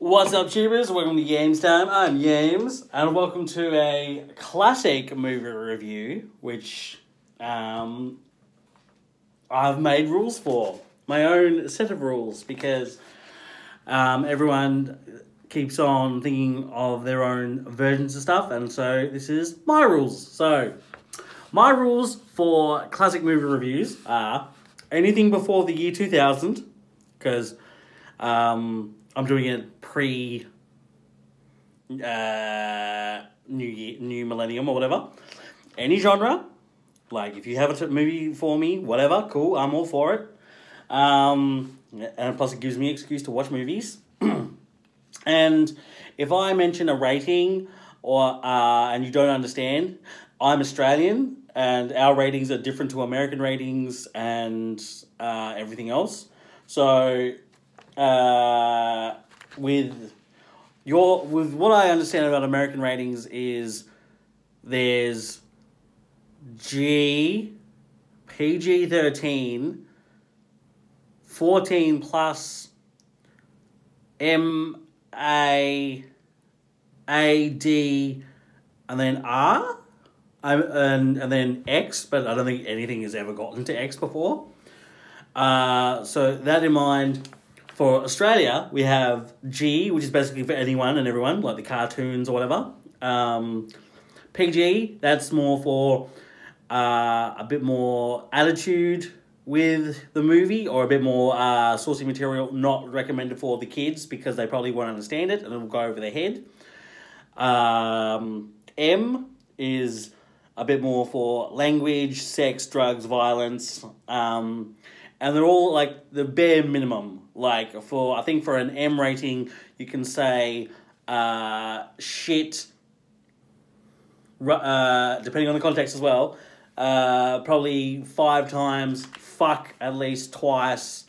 What's up, tubers? Welcome to Games Time. I'm Yames, and welcome to a classic movie review, which I've made rules for. My own set of rules, because everyone keeps on thinking of their own versions of stuff, and so this is my rules. So, my rules for classic movie reviews are anything before the year 2000, because I'm doing it pre new millennium or whatever. Any genre, like if you have a movie for me, whatever, cool, I'm all for it. And plus it gives me an excuse to watch movies. And if I mention a rating or and you don't understand, I'm Australian and our ratings are different to American ratings and everything else. So with what I understand about American ratings is there's PG-13, 14 plus, MA, AD, and then R, and then X, but I don't think anything has ever gotten to X before. So that in mind, for Australia, we have G, which is basically for anyone and everyone, like the cartoons or whatever. PG, that's more for a bit more attitude with the movie, or a bit more saucy material, not recommended for the kids because they probably won't understand it and it'll go over their head. M is a bit more for language, sex, drugs, violence, and they're all like the bare minimum. Like I think for an M rating, you can say shit, depending on the context as well, probably 5 times, fuck at least twice,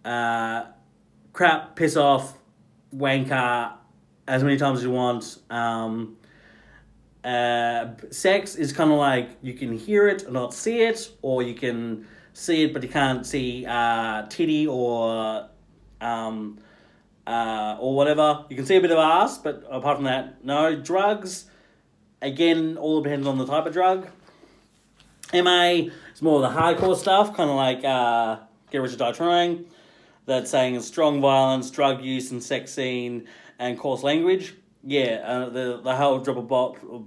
crap, piss off, wanker, as many times as you want. Sex is kind of like you can hear it or not see it, or you can see it but you can't see titty or whatever. You can see a bit of ass, but apart from that, no. Drugs, again, all depends on the type of drug. MA is more of the hardcore stuff, kind of like Get Rich or Die Trying. That's saying strong violence, drug use and sex scene and coarse language. Yeah, the whole drop of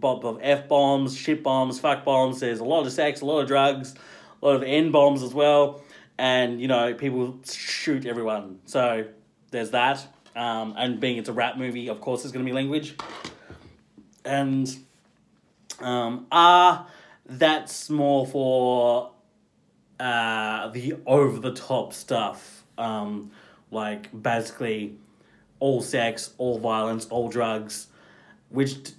bop of F-bombs, shit bombs, fuck bombs. There's a lot of sex, a lot of drugs, a lot of N-bombs as well. And, you know, people shoot everyone. So there's that. And being it's a rap movie, of course there's going to be language. And R, that's more for the over-the-top stuff. Like, basically, all sex, all violence, all drugs, which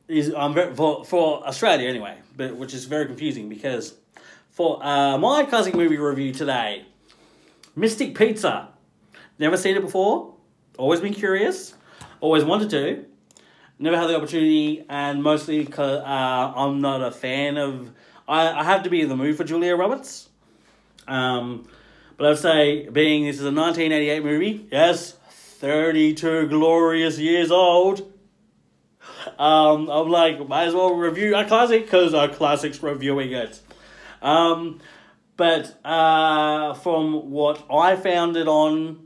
is for Australia anyway, but which is very confusing because for my classic movie review today, Mystic Pizza. Never seen it before, always been curious, always wanted to, never had the opportunity, and mostly because I'm not a fan of. I have to be in the mood for Julia Roberts. But I'd say, being this is a 1988 movie, yes, 32 glorious years old, I'm like, might as well review a classic, because a classic's reviewing it. But from what I found it on,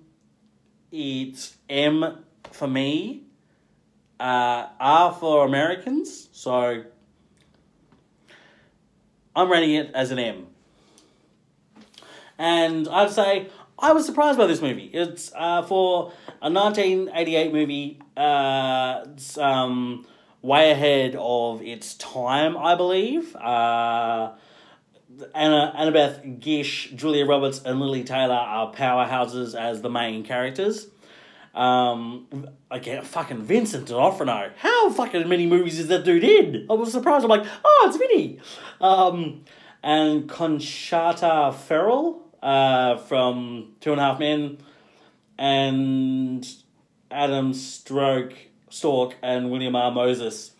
it's M for me, R for Americans, so I'm rating it as an M. And I'd say I was surprised by this movie. It's for a 1988 movie. It's way ahead of its time, I believe. Annabeth Gish, Julia Roberts, and Lily Taylor are powerhouses as the main characters. Again, fucking Vincent D'Onofrio. How fucking many movies is that dude in? I was surprised. I'm like, oh, it's Vinny. And Conchata Ferrell from 2.5 Men, and Adam Stork and William R. Moses.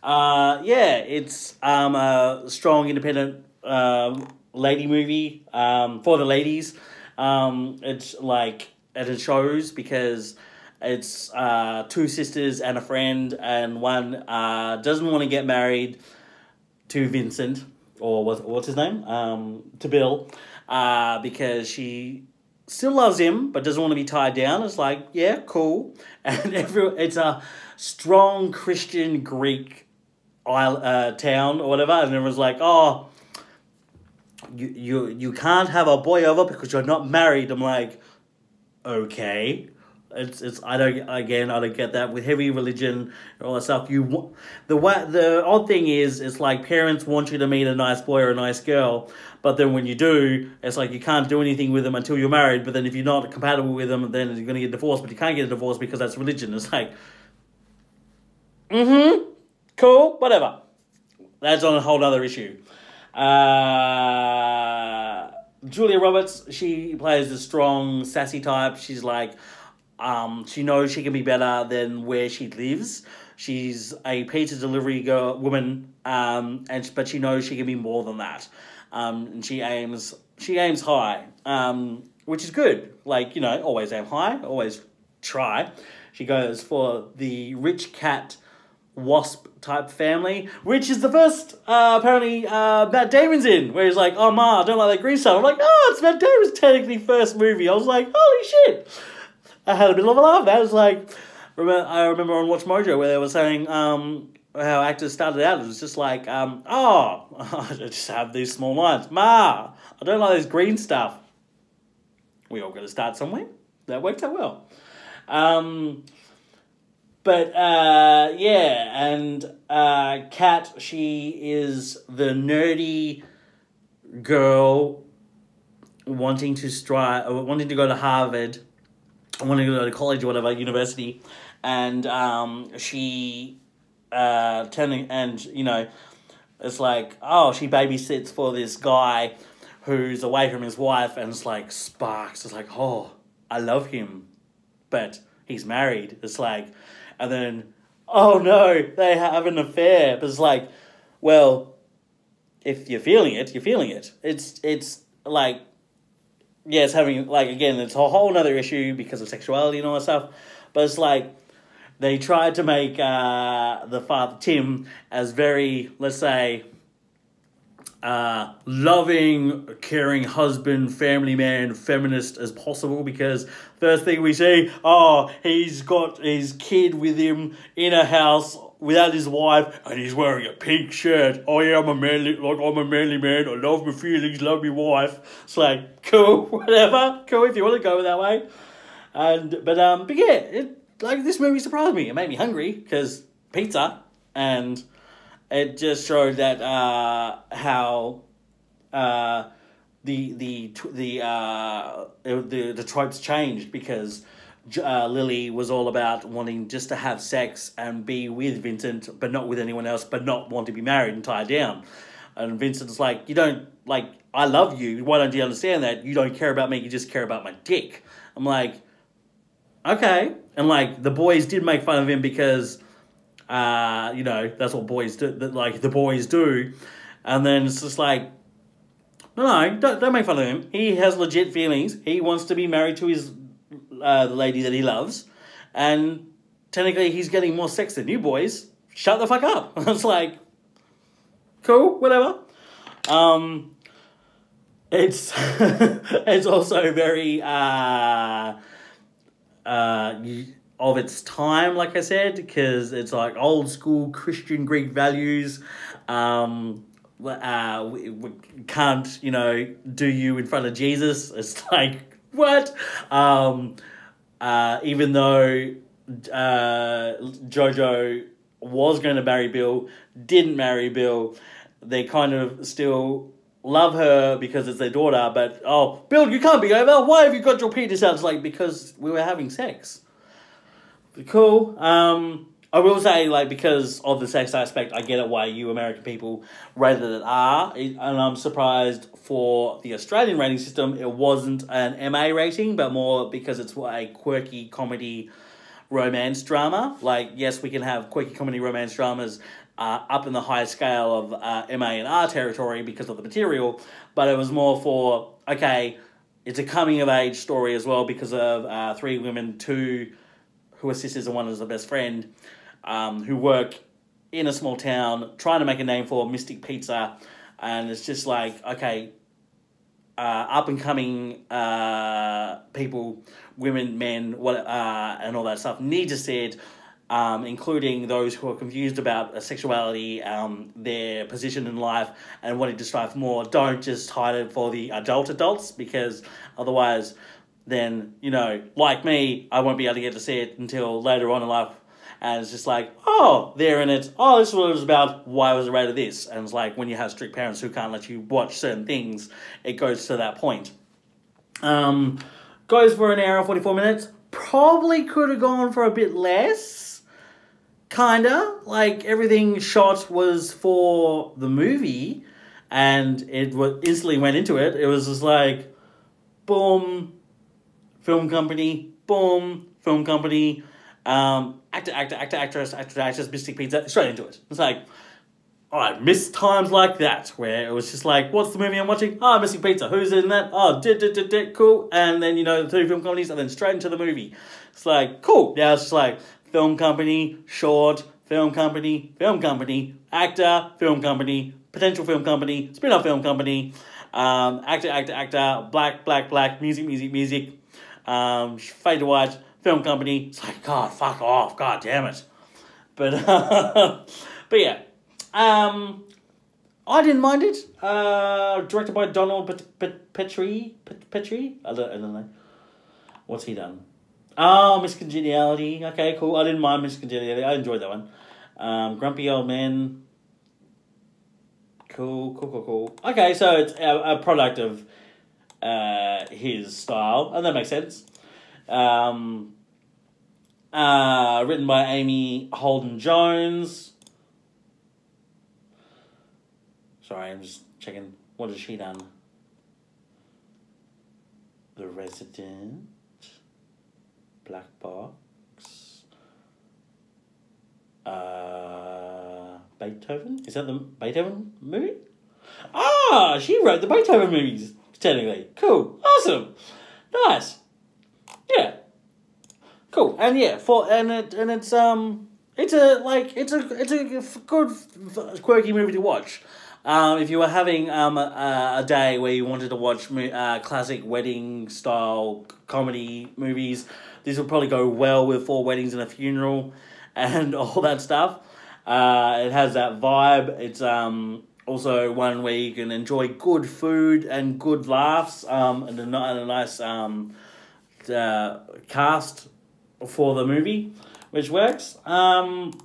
Yeah, it's a strong, independent lady movie for the ladies. It's like, and it shows because It's two sisters and a friend, and one doesn't want to get married to Vincent, or what's his name? To Bill, because she still loves him but doesn't want to be tied down. It's like, yeah, cool. And it's a strong Christian Greek town or whatever, and everyone's like, oh, you can't have a boy over because you're not married. I'm like, okay. I don't get that with heavy religion and all that stuff. The odd thing is, it's like parents want you to meet a nice boy or a nice girl, but then when you do, it's like you can't do anything with them until you're married. But then if you're not compatible with them, then you're going to get divorced. But you can't get a divorce because that's religion. It's like, cool, whatever. That's on a whole other issue. Julia Roberts, she plays the strong, sassy type. She's like, she knows she can be better than where she lives. She's a pizza delivery woman, but she knows she can be more than that. And she aims high, which is good. Like, always aim high, always try. She goes for the rich cat wasp type family, which is the first apparently Matt Damon's in, where he's like, oh ma, I don't like that green stuff. I'm like, oh, it's Matt Damon's technically first movie. I was like, holy shit. I had a bit of a laugh. That was like, I remember on Watch Mojo where they were saying how actors started out. It was just like, oh, I just have these small lines. Ma, I don't like this green stuff. We all got to start somewhere. That worked out well. And Kat, she is the nerdy girl wanting to go to Harvard, wanting to go to college or whatever, university, and she it's like, oh, she babysits for this guy who's away from his wife, and it's like sparks. It's like, oh, I love him, but he's married. It's like, and then, oh no, they have an affair. But it's like, well, if you're feeling it, you're feeling it. It's like, yeah, it's having, like, again, it's a whole other issue because of sexuality and all that stuff. But it's like, they tried to make the father, Tim, as very, let's say, loving, caring husband, family man, feminist as possible, because first thing we see, oh, he's got his kid with him in a house without his wife, and he's wearing a pink shirt. Oh yeah, I'm a manly man. I love my feelings, love my wife. It's like, cool, whatever, cool if you want to go that way. But yeah, this movie surprised me. It made me hungry because pizza, and it just showed that how the tropes changed, because Lily was all about wanting just to have sex and be with Vincent, but not with anyone else, but not want to be married and tied down. And Vincent's like, you don't, like, I love you. Why don't you understand that? You don't care about me. You just care about my dick. I'm like, okay. And like, the boys did make fun of him because, that's what boys do. Like, the boys do. And then it's just like, no, don't make fun of him. He has legit feelings. He wants to be married to his the lady that he loves, and technically he's getting more sex than you boys. Shut the fuck up. It's like, cool, whatever. It's it's also very of its time, like I said, because it's like old school Christian Greek values. We can't, do you in front of Jesus. It's like, what? Even though Jojo was going to marry Bill, didn't marry Bill, they kind of still love her because it's their daughter, but, oh, Bill, you can't be over. Why have you got your penis out? It's like, because we were having sex. Cool. I will say, like, because of the sex aspect, I get it why you American people rated it R, and I'm surprised for the Australian rating system it wasn't an MA rating, but more because it's a quirky comedy romance drama. Like, yes, we can have quirky comedy romance dramas up in the high scale of MA and R territory because of the material, but it was more for, okay, it's a coming-of-age story as well because of three women, two who are sisters and one is the best friend, who work in a small town trying to make a name for Mystic Pizza. And it's just like, okay, up and coming people, women, men, and all that stuff need to see it, including those who are confused about sexuality, their position in life, and wanting to strive for more. Don't just hide it for the adults, because otherwise, then, you know, like me, I won't be able to get to see it until later on in life. And it's just like, oh, they're in it. Oh, this is what it was about. Why was it rated this? And it's like, when you have strict parents who can't let you watch certain things, it goes to that point. Goes for an hour and 44 minutes. Probably could have gone for a bit less. Kinda. Like, everything shot was for the movie, and it instantly went into it. It was just like, boom, film company, boom, film company, actress, Mystic Pizza, straight into it. It's like, I miss times like that, where it was just like, what's the movie I'm watching? Oh, Mystic Pizza. Who's in that? Oh, cool. And then, you know, the two film companies, and then straight into the movie. It's like, cool. Now it's just like, film company, short, film company, actor, film company, potential film company, spin-off film company, actor, black, music, fade to white, film company. It's like, God, fuck off. God damn it. But yeah. I didn't mind it. Directed by Donald Petrie. I don't know. What's he done? Oh, Miss Congeniality. Okay, cool. I didn't mind Miss Congeniality. I enjoyed that one. Grumpy Old Men. Cool. Okay, so it's a product of his style, and that makes sense. Written by Amy Holden Jones. Sorry, I'm just checking. What has she done? The Resident, Black Box, Beethoven? Is that the Beethoven movie? Ah, she wrote the Beethoven movies, technically. Cool. Awesome. Nice. Yeah. Cool. And yeah, it's a good quirky movie to watch. If you were having a day where you wanted to watch classic wedding style comedy movies, this will probably go well with Four Weddings and a Funeral and all that stuff. It has that vibe. It's also one where you can enjoy good food and good laughs, and a nice cast for the movie, which works. And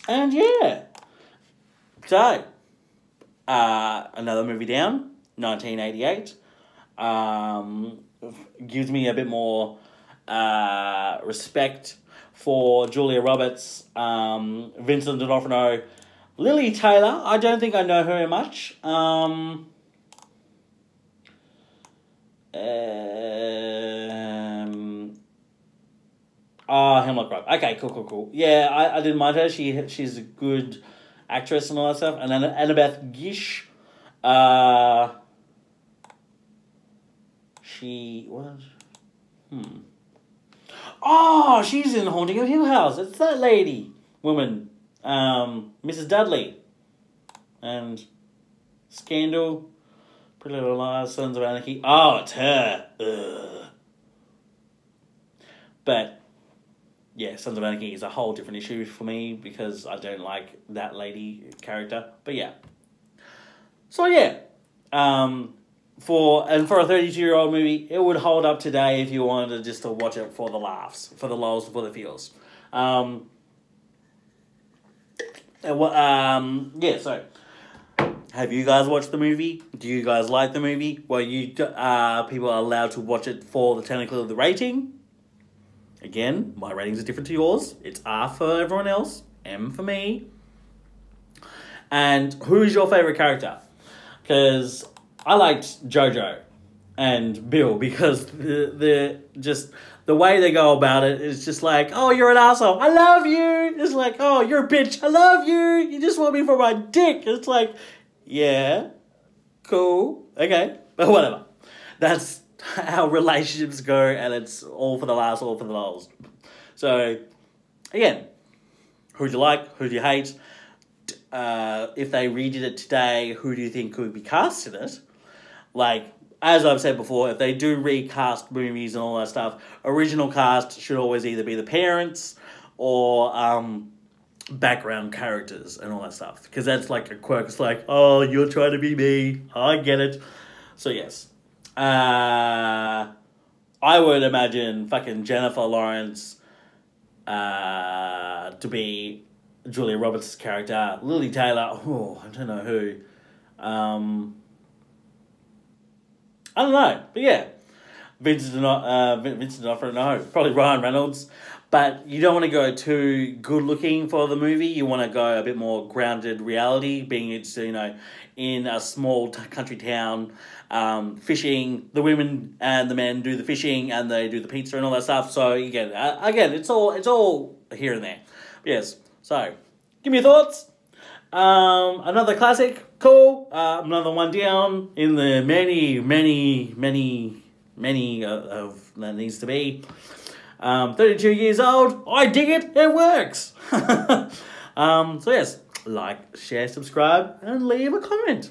yeah. So, another movie down, 1988. Gives me a bit more respect for Julia Roberts, Vincent D'Onofrio, Lily Taylor. I don't think I know her much. Hemlock Grove. Okay, cool. Yeah, I didn't mind her. She's a good actress and all that stuff. And then Annabeth Gish. She was... Oh, she's in Haunting of Hill House. It's that lady. Woman. Mrs. Dudley. And Scandal. Pretty Little Liars, Sons of Anarchy. Oh, it's her. Ugh. But, yeah, Sons of Anarchy is a whole different issue for me because I don't like that lady character. But, yeah. So, yeah. For a 32-year-old movie, it would hold up today if you wanted just to watch it for the laughs, for the lols, for the feels. Yeah, so... Have you guys watched the movie? Do you guys like the movie? Well, people are allowed to watch it for the technical of the rating. Again, my ratings are different to yours. It's R for everyone else, M for me. And who is your favourite character? Because I liked Jojo and Bill because the way they go about it is just like, oh, you're an asshole. I love you. It's like, oh, you're a bitch. I love you. You just want me for my dick. It's like... Yeah, cool, okay, but whatever. That's how relationships go, and it's all for the laughs, all for the lols. So, again, who do you like? Who do you hate? If they redid it today, who do you think could be cast in it? Like, as I've said before, if they do recast movies and all that stuff, original cast should always either be the parents or background characters and all that stuff. Because that's like a quirk. It's like, oh, you're trying to be me. I get it. So, yes. I would imagine fucking Jennifer Lawrence to be Julia Roberts' character. Lily Taylor, oh, I don't know who. I don't know, but yeah. Vincent D'Onofrio, no, probably Ryan Reynolds. But you don't want to go too good looking for the movie. You want to go a bit more grounded reality, being it's, you know, in a small country town, fishing. The women and the men do the fishing and they do the pizza and all that stuff. So again, it's all here and there. But yes. So give me your thoughts. Another classic, cool. Another one down in the many of that needs to be. 32 years old. I dig it. It works. So yes, like, share, subscribe, and leave a comment.